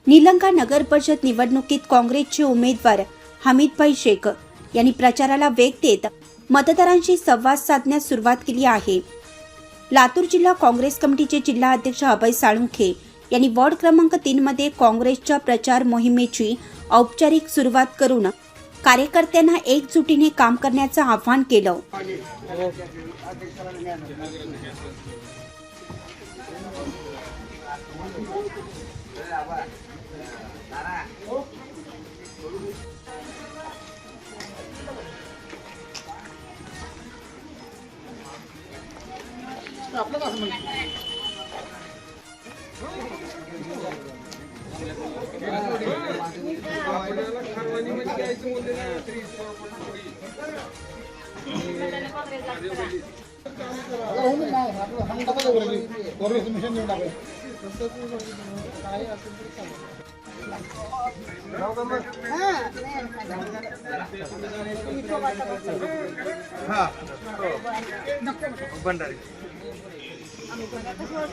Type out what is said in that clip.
निलंगा नगर परिषद निवडणुकीत काँग्रेसचे उमेदवार हमीदभाई शेख यांनी प्रचाराला वेग देत मतदारांशी संवाद साधण्यास सुरुवात केली आहे। लातूर जिल्हा काँग्रेस कमिटीचे जिल्हा अध्यक्ष अभय साळुंखे यांनी वॉर्ड क्रमांक 3 मध्ये काँग्रेसच्या प्रचार मोहिमेची औपचारिक सुरुवात करून कार्यकर्त्यांना एकजुटीने काम करण्याचं आवाहन केलं। हाँ